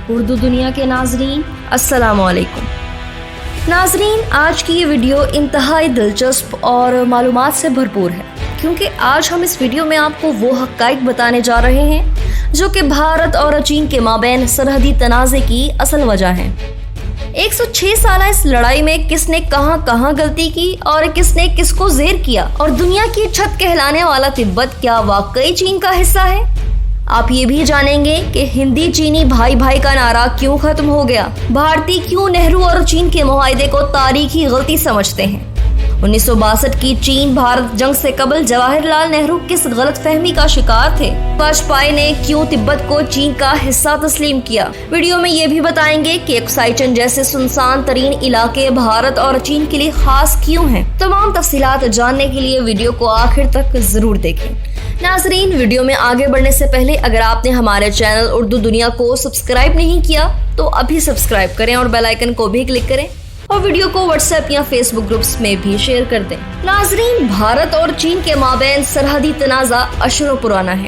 اردو دنیا کے ناظرین السلام علیکم۔ ناظرین، آج کی یہ ویڈیو انتہائی دلچسپ اور معلومات سے بھرپور ہے، کیونکہ آج ہم اس ویڈیو میں آپ کو وہ حقائق بتانے جا رہے ہیں جو کہ بھارت اور چین کے مابین سرحدی تنازع کی اصل وجہ ہیں۔ 106 سالہ اس لڑائی میں کس نے کہاں کہاں غلطی کی اور کس نے کس کو زیر کیا، اور دنیا کی چھت کہلانے والا تبت کیا واقعی چین کا حصہ ہے؟ آپ یہ بھی جانیں گے کہ ہندی چینی بھائی بھائی کا نعرہ کیوں ختم ہو گیا، بھارتی کیوں نہرو اور چین کے معاہدے کو تاریخی غلطی سمجھتے ہیں، 1962 کی چین بھارت جنگ سے قبل جواہر لال نہرو کس غلط فہمی کا شکار تھے، واجپئی نے کیوں تبت کو چین کا حصہ تسلیم کیا۔ ویڈیو میں یہ بھی بتائیں گے کہ اکسائچن جیسے سنسان ترین علاقے بھارت اور چین کے لیے خاص کیوں ہیں۔ تمام تفصیلات جاننے کے لیے ویڈیو کو آخر تک ضرور دیکھیں۔ ناظرین، ویڈیو میں آگے بڑھنے سے پہلے اگر آپ نے ہمارے چینل اردو دنیا کو سبسکرائب نہیں کیا تو ابھی سبسکرائب کریں اور بیل آئیکن کو بھی کلک کریں، اور ویڈیو کو واٹس ایپ یا فیس بک گروپس میں بھی شیئر کر دیں۔ ناظرین، بھارت اور چین کے مابین سرحدی تنازع اشروں پرانا ہے۔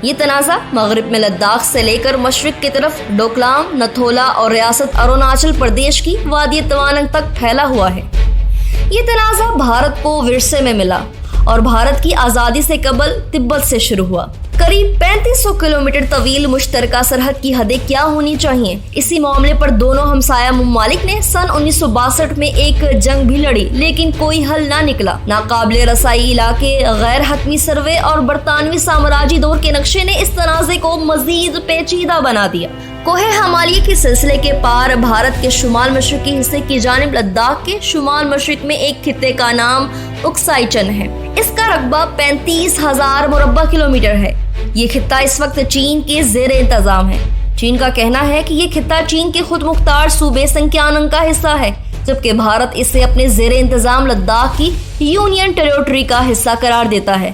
یہ تنازع مغرب میں لداخ سے لے کر مشرق کی طرف ڈوکلام، نتھولا اور ریاست اروناچل پردیش کی وادی توانگ تک پھیلا ہوا ہے۔ یہ تنازع بھارت کو ورثے میں ملا اور بھارت کی آزادی سے قبل تبت سے شروع ہوا۔ قریب 3500 کلومیٹر طویل مشترکہ سرحد کی حدیں کیا ہونی چاہیے، اسی معاملے پر دونوں ہمسایہ ممالک نے سن 1962 میں ایک جنگ بھی لڑی، لیکن کوئی حل نہ نکلا۔ ناقابل رسائی علاقے، غیر حتمی سروے اور برطانوی سامراجی دور کے نقشے نے اس تنازع کو مزید پیچیدہ بنا دیا۔ کوہ ہمالیہ کے سلسلے کے پار بھارت کے شمال مشرقی حصے کی جانب لداخ کے شمال مشرق میں ایک خطے کا نام اکسائچن ہے۔ اس کا رقبہ 35,000 مربع کلومیٹر ہے۔ یہ خطہ اس وقت چین کے زیر انتظام ہے۔ چین کا کہنا ہے کہ یہ خطہ چین کے خود مختار صوبے سنکیانگ کا حصہ ہے، جبکہ بھارت اسے اپنے زیر انتظام لداخ کی یونین ٹیریٹری کا حصہ قرار دیتا ہے۔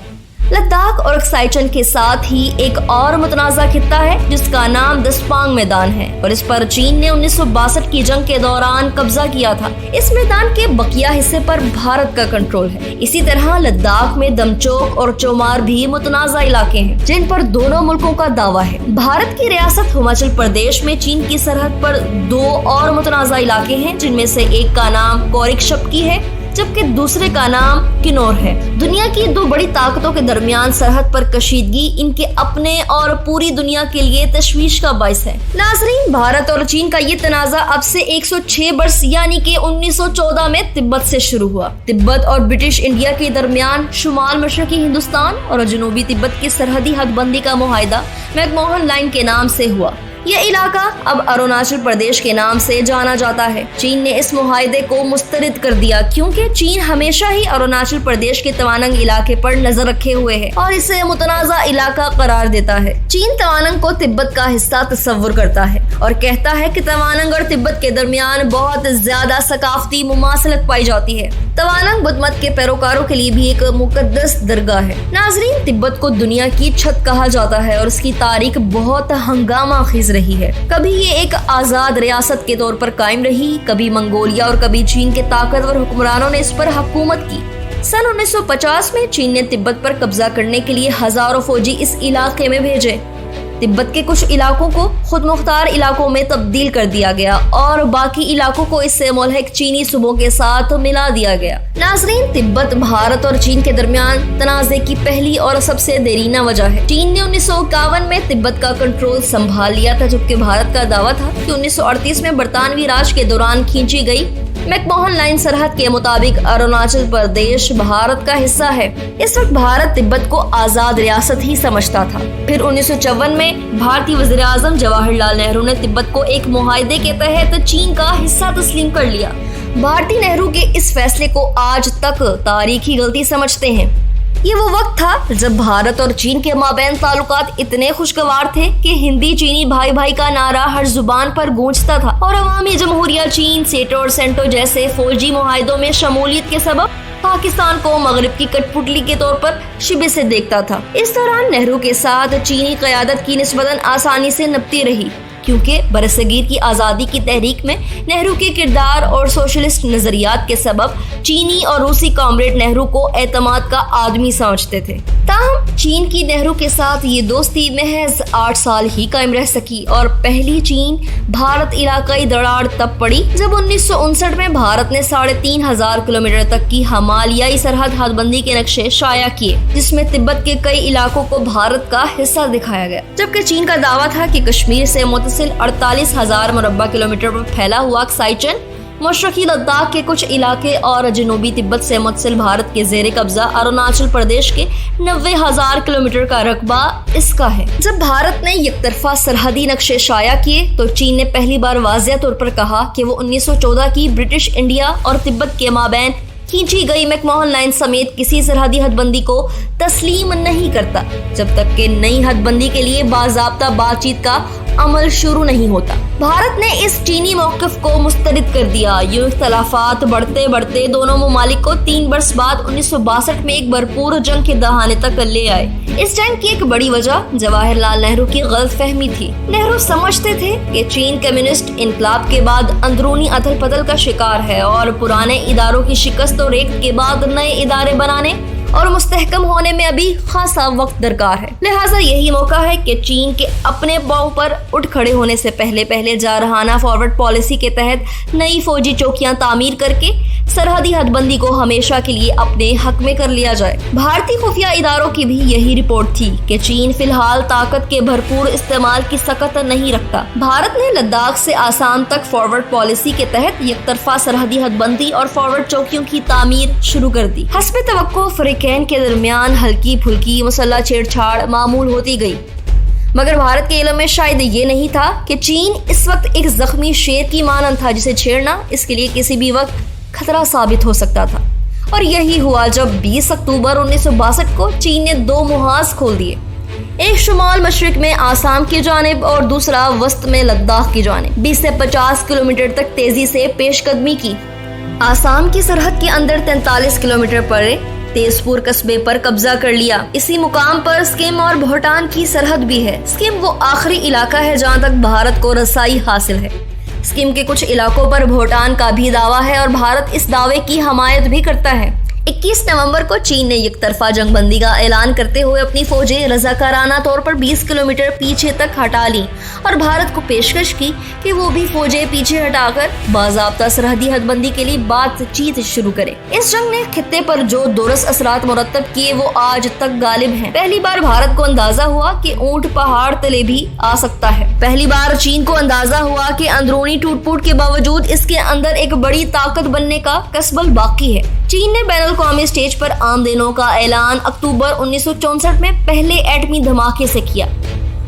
لداخ اور اکسائچن کے ساتھ ہی ایک اور متنازع خطہ ہے جس کا نام دسپانگ میدان ہے، اور اس پر چین نے 1962 کی جنگ کے دوران قبضہ کیا تھا۔ اس میدان کے بقیہ حصے پر بھارت کا کنٹرول ہے۔ اسی طرح لداخ میں دمچوک اور چومار بھی متنازع علاقے ہیں جن پر دونوں ملکوں کا دعویٰ ہے۔ بھارت کی ریاست ہماچل پردیش میں چین کی سرحد پر 2 اور متنازع علاقے ہیں، جن میں سے ایک کا نام کورک شپکی ہے جبکہ دوسرے کا نام کنور ہے۔ دنیا کی 2 بڑی طاقتوں کے درمیان سرحد پر کشیدگی ان کے اپنے اور پوری دنیا کے لیے تشویش کا باعث ہے۔ ناظرین، بھارت اور چین کا یہ تنازع اب سے 106 برس یعنی کہ 1914 میں تبت سے شروع ہوا۔ تبت اور برٹش انڈیا کے درمیان شمال مشرقی ہندوستان اور جنوبی تبت کی سرحدی حد بندی کا معاہدہ میک موہن لائن کے نام سے ہوا۔ یہ علاقہ اب اروناچل پردیش کے نام سے جانا جاتا ہے۔ چین نے اس معاہدے کو مسترد کر دیا کیونکہ چین ہمیشہ ہی اروناچل پردیش کے توانگ علاقے پر نظر رکھے ہوئے ہے اور اسے متنازع علاقہ قرار دیتا ہے۔ چین توانگ کو تبت کا حصہ تصور کرتا ہے اور کہتا ہے کہ توانگ اور تبت کے درمیان بہت زیادہ ثقافتی مماثلت پائی جاتی ہے۔ توانگ بدھ مت کے پیروکاروں کے لیے بھی ایک مقدس درگاہ ہے۔ ناظرین، تبت کو دنیا کی چھت کہا جاتا ہے اور اس کی تاریخ بہت ہنگامہ خیز رہی ہے۔ کبھی یہ ایک آزاد ریاست کے طور پر قائم رہی، کبھی منگولیا اور کبھی چین کے طاقتور حکمرانوں نے اس پر حکومت کی۔ سن 1950 میں چین نے تبت پر قبضہ کرنے کے لیے ہزاروں فوجی اس علاقے میں بھیجے۔ تبت کے کچھ علاقوں کو خود مختار علاقوں میں تبدیل کر دیا گیا اور باقی علاقوں کو اس سے ملحق چینی صوبوں کے ساتھ ملا دیا گیا۔ ناظرین، تبت بھارت اور چین کے درمیان تنازع کی پہلی اور سب سے دیرینہ وجہ ہے۔ چین نے 1951 میں تبت کا کنٹرول سنبھال لیا تھا، جبکہ بھارت کا دعویٰ تھا کہ 1938 میں برطانوی راج کے دوران کھینچی گئی میک موہن لائن سرحد کے مطابق اروناچل پردیش بھارت کا حصہ ہے۔ اس وقت بھارت تبت کو آزاد ریاست ہی سمجھتا تھا۔ پھر 1954 میں بھارتی وزیر اعظم جواہر لال نہرو نے تبت کو ایک معاہدے کے تحت چین کا حصہ تسلیم کر لیا۔ بھارتی نہرو کے اس فیصلے کو آج تک تاریخی غلطی سمجھتے ہیں۔ یہ وہ وقت تھا جب بھارت اور چین کے مابین تعلقات اتنے خوشگوار تھے کہ ہندی چینی بھائی بھائی کا نعرہ ہر زبان پر گونجتا تھا، اور عوامی جمہوریہ چین سیٹو اور سینٹو جیسے فوجی معاہدوں میں شمولیت کے سبب پاکستان کو مغرب کی کٹ پتلی کے طور پر شبہ سے دیکھتا تھا۔ اس دوران نہرو کے ساتھ چینی قیادت کی نسبتاً آسانی سے نپتی رہی کیونکہ برصغیر کی آزادی کی تحریک میں نہرو کے کردار اور سوشلسٹ نظریات کے سبب چینی اور روسی کامریڈ نہرو کو اعتماد کا آدمی سمجھتے تھے۔ تاہم چین کی نہرو کے ساتھ یہ دوستی محض 8 سال ہی قائم رہ سکی اور پہلی چین بھارت علاقائی دراڑ تب پڑی جب 1959 میں بھارت نے 3500 کلومیٹر تک کی ہمالیائی سرحد حد بندی کے نقشے شائع کیے، جس میں تبت کے کئی علاقوں کو بھارت کا حصہ دکھایا گیا، جبکہ چین کا دعویٰ تھا کہ کشمیر سے متصل 48,000 مربع کلومیٹر پر پھیلا ہوا اکسائی چین، مشرقی لداخ کے کچھ علاقے اور جنوبی تبت سے متصل بھارت کے زیر قبضہ اروناچل پردیش کے 90,000 کلومیٹر کا رقبہ اس کا ہے۔ جب بھارت نے یک طرفہ سرحدی نقشے شائع کیے تو چین نے پہلی بار واضح طور پر کہا کہ وہ 1914 کی برٹش انڈیا اور تبت کے مابین کھینچی گئی میک موہن لائن سمیت کسی سرحدی حد بندی کو تسلیم نہیں کرتا جب تک کہ نئی حد بندی کے لیے باضابطہ بات چیت کا عمل شروع نہیں ہوتا۔ بھارت نے اس چینی موقف کو مسترد کر دیا۔ یہ اختلافات بڑھتے بڑھتے دونوں ممالک کو 3 برس بعد 1962 میں ایک بھرپور جنگ کے دہانے تک لے آئے۔ اس جنگ کی ایک بڑی وجہ جواہر لال نہرو کی غلط فہمی تھی۔ نہرو سمجھتے تھے کہ چین کمیونسٹ انقلاب کے بعد اندرونی اتھل پتھل کا شکار ہے اور پرانے اداروں کی شکست و ریکٹ کے بعد نئے ادارے بنانے اور مستحکم ہونے میں ابھی خاصا وقت درکار ہے، لہٰذا یہی موقع ہے کہ چین کے اپنے پاؤں پر اٹھ کھڑے ہونے سے پہلے جارحانہ فارورڈ پالیسی کے تحت نئی فوجی چوکیاں تعمیر کر کے سرحدی حد بندی کو ہمیشہ کے لیے اپنے حق میں کر لیا جائے۔ بھارتی خفیہ اداروں کی بھی یہی رپورٹ تھی کہ چین فی الحال طاقت کے بھرپور استعمال کی سکت نہیں رکھتا۔ بھارت نے لداخ سے آسام تک فارورڈ پالیسی کے تحت یک طرفہ سرحدی حد بندی اور فارورڈ چوکیوں کی تعمیر شروع کر دی۔ حسب توقع فریقین کے درمیان ہلکی پھلکی مسلح چھیڑ چھاڑ معمول ہوتی گئی، مگر بھارت کے علم میں شاید یہ نہیں تھا کہ چین اس وقت ایک زخمی شیر کی مانند تھا جسے چھیڑنا اس کے لیے کسی بھی وقت خطرہ ثابت ہو سکتا تھا۔ اور یہی ہوا جب 20 اکتوبر 1962 کو چین نے 2 محاذ کھول دیے، ایک شمال مشرق میں آسام کی جانب اور دوسرا وسط میں لداخ کی جانب۔ 20 سے 50 کلومیٹر تک تیزی سے پیش قدمی کی۔ آسام کی سرحد کے اندر 43 کلومیٹر پرے تیز پور قصبے پر قبضہ کر لیا۔ اسی مقام پر سکم اور بھوٹان کی سرحد بھی ہے۔ سکم وہ آخری علاقہ ہے جہاں تک بھارت کو رسائی حاصل ہے۔ سکم کے کچھ علاقوں پر بھوٹان کا بھی دعویٰ ہے اور بھارت اس دعوے کی حمایت بھی کرتا ہے۔ 21 نومبر کو چین نے یک طرفہ جنگ بندی کا اعلان کرتے ہوئے اپنی فوجیں رضاکارانہ طور پر 20 کلومیٹر پیچھے تک ہٹا لیں اور بھارت کو پیشکش کی کہ وہ بھی فوجیں پیچھے ہٹا کر باضابطہ سرحدی حد بندی کے لیے بات چیت شروع کرے۔ اس جنگ نے خطے پر جو دورس اثرات مرتب کیے وہ آج تک غالب ہیں۔ پہلی بار بھارت کو اندازہ ہوا کہ اونٹ پہاڑ تلے بھی آ سکتا ہے۔ پہلی بار چین کو اندازہ ہوا کہ اندرونی ٹوٹ پوٹ کے باوجود اس کے اندر ایک بڑی طاقت بننے کا کسب باقی ہے۔ چین نے بین الاقوامی اسٹیج پر آمدنیوں کا اعلان اکتوبر 1964 میں پہلے ایٹمی دھماکے سے کیا۔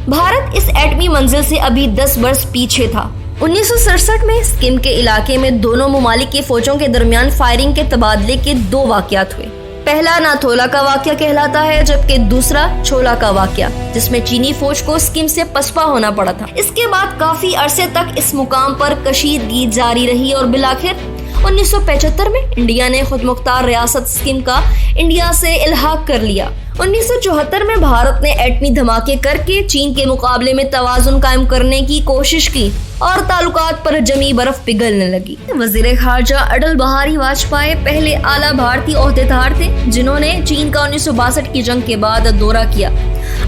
بھارت اس ایٹمی منزل سے ابھی 10 برس پیچھے تھا۔ 1967 میں سکم کے علاقے میں دونوں ممالک کی فوجوں کے درمیان فائرنگ کے تبادلے کے 2 واقعات ہوئے۔ پہلا ناتھولا کا واقعہ کہلاتا ہے جبکہ دوسرا چھولا کا واقعہ، جس میں چینی فوج کو سکم سے پسپا ہونا پڑا تھا۔ اس کے بعد کافی عرصے تک اس مقام پر کشیدگی جاری رہی اور بالآخر 1975 میں انڈیا نے خود مختار ریاست سکم کا انڈیا سے الحاق کر لیا۔ 1974 میں بھارت نے ایٹمی دھماکے کر کے چین کے مقابلے میں توازن قائم کرنے کی کوشش کی اور تعلقات پر جمی برف پگھلنے لگی۔ وزیر خارجہ اٹل بہاری واجپئی پہلے اعلیٰ بھارتی عہدیدار تھے جنہوں نے چین کا 1962 کی جنگ کے بعد دورہ کیا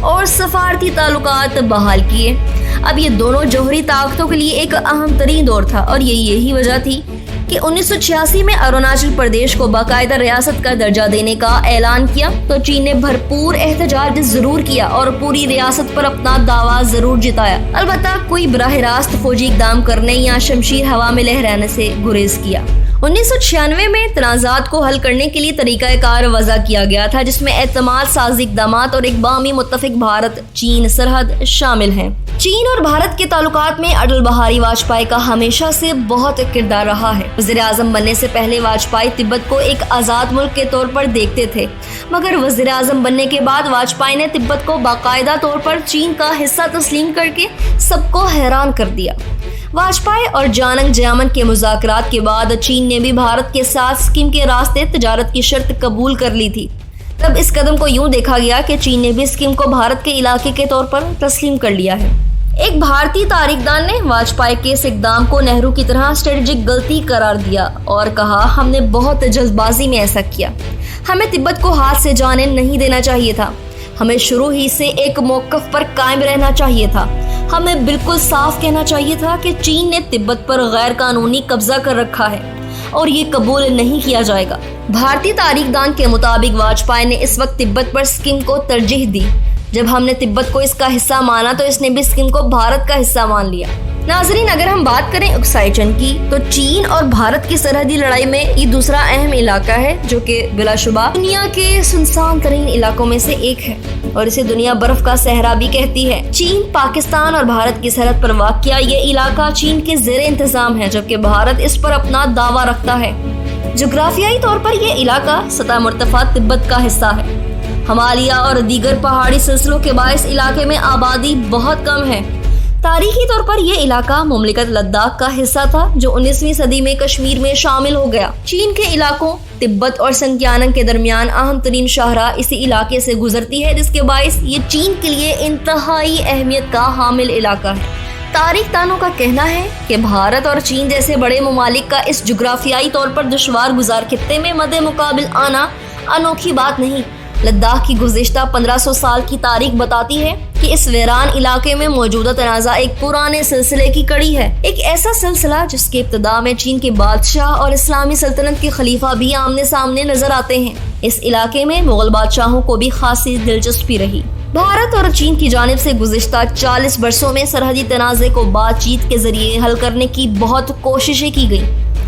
اور سفارتی تعلقات بحال کیے۔ اب یہ دونوں جوہری طاقتوں کے لیے ایک اہم ترین دور تھا اور یہی وجہ تھی کہ 1986 میں اروناچل پردیش کو باقاعدہ ریاست کا درجہ دینے کا اعلان کیا تو چین نے بھرپور احتجاج ضرور کیا اور پوری ریاست پر اپنا دعویٰ ضرور جتایا، البتہ کوئی براہ راست فوجی اقدام کرنے یا شمشیر ہوا میں لہرانے سے گریز کیا۔ 1996 میں تنازعات کو حل کرنے کے لیے طریقہ کار وضع کیا گیا تھا جس میں اعتماد سازی اقدامات اور ایک باہمی متفق بھارت چین سرحد شامل ہیں۔ چین اور بھارت کے تعلقات میں اٹل بہاری واجپئی کا ہمیشہ سے بہت کردار رہا ہے۔ وزیر اعظم بننے سے پہلے واجپئی تبت کو ایک آزاد ملک کے طور پر دیکھتے تھے، مگر وزیر اعظم بننے کے بعد واجپئی نے تبت کو باقاعدہ طور پر چین کا حصہ تسلیم کر کے سب کو حیران کر دیا۔ واجپئی اور جاننگ جیامن کے مذاکرات کے بعد چین نے بھی بھارت کے ساتھ سکم کے راستے تجارت کی شرط قبول کر لی تھی۔ تب اس قدم کو یوں دیکھا گیا کہ چین نے بھی سکم کو بھارت کے علاقے کے طور پر تسلیم کر لیا ہے۔ ایک بھارتی تاریخدان نے واجپئی کے اس اقدام کو نہرو کی طرح اسٹریٹجک غلطی قرار دیا اور کہا ہم نے بہت جلد بازی میں ایسا کیا، ہمیں تبت کو ہاتھ سے جانے نہیں دینا چاہیے تھا، ہمیں شروع ہی سے ایک موقف پر قائم رہنا چاہیے تھا، ہمیں بالکل صاف کہنا چاہیے تھا کہ چین نے تبت پر غیر قانونی قبضہ کر رکھا ہے اور یہ قبول نہیں کیا جائے گا۔ بھارتی تاریخدان کے مطابق واجپئی نے اس وقت تبت پر سکم کو ترجیح دی۔ جب ہم نے تبت کو اس کا حصہ مانا تو اس نے بھی سکم کو بھارت کا حصہ مان لیا۔ ناظرین، اگر ہم بات کریں اکسائی چن کی تو چین اور بھارت کی سرحدی لڑائی میں یہ دوسرا اہم علاقہ ہے جو کہ بلا شبہ دنیا کے سنسان ترین علاقوں میں سے ایک ہے اور اسے دنیا برف کا صحرا بھی کہتی ہے۔ چین، پاکستان اور بھارت کی سرحد پر واقع یہ علاقہ چین کے زیر انتظام ہے جبکہ بھارت اس پر اپنا دعویٰ رکھتا ہے۔ جغرافیائی طور پر یہ علاقہ سطح مرتفع تبت کا حصہ ہے۔ ہمالیہ اور دیگر پہاڑی سلسلوں کے باعث علاقے میں آبادی بہت کم ہے۔ تاریخی طور پر یہ علاقہ مملکت لداخ کا حصہ تھا جو 19ویں صدی میں کشمیر میں شامل ہو گیا۔ چین کے علاقوں تبت اور سنکیانگ کے درمیان اہم ترین شاہراہ اسی علاقے سے گزرتی ہے جس کے باعث یہ چین کے لیے انتہائی اہمیت کا حامل علاقہ ہے۔ تاریخ دانوں کا کہنا ہے کہ بھارت اور چین جیسے بڑے ممالک کا اس جغرافیائی طور پر دشوار گزار خطے میں مد مقابل آنا انوکھی بات نہیں۔ لداخ کی گزشتہ 1500 سال کی تاریخ بتاتی ہے کہ اس ویران علاقے میں موجودہ تنازع ایک پرانے سلسلے کی کڑی ہے، ایک ایسا سلسلہ جس کے ابتدا میں چین کے بادشاہ اور اسلامی سلطنت کے خلیفہ بھی آمنے سامنے نظر آتے ہیں۔ اس علاقے میں مغل بادشاہوں کو بھی خاصی دلچسپی رہی۔ بھارت اور چین کی جانب سے گزشتہ 40 برسوں میں سرحدی تنازع کو بات چیت کے ذریعے حل کرنے کی بہت کوششیں کی گئی،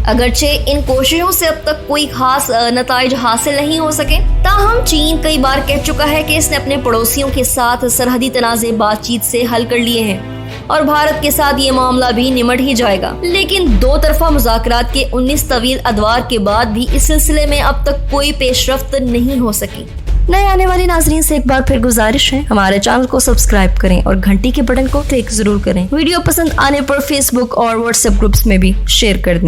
اگرچہ ان کوششوں سے اب تک کوئی خاص نتائج حاصل نہیں ہو سکے۔ تاہم چین کئی بار کہہ چکا ہے کہ اس نے اپنے پڑوسیوں کے ساتھ سرحدی تنازع بات چیت سے حل کر لیے ہیں اور بھارت کے ساتھ یہ معاملہ بھی نمٹ ہی جائے گا، لیکن دو طرفہ مذاکرات کے 19 طویل ادوار کے بعد بھی اس سلسلے میں اب تک کوئی پیش رفت نہیں ہو سکی۔ نئے آنے والی ناظرین سے ایک بار پھر گزارش ہے ہمارے چینل کو سبسکرائب کریں اور گھنٹی کے بٹن کو کلک ضرور کریں۔ ویڈیو پسند آنے پر فیس بک اور واٹس ایپ گروپس میں بھی شیئر کر دیں۔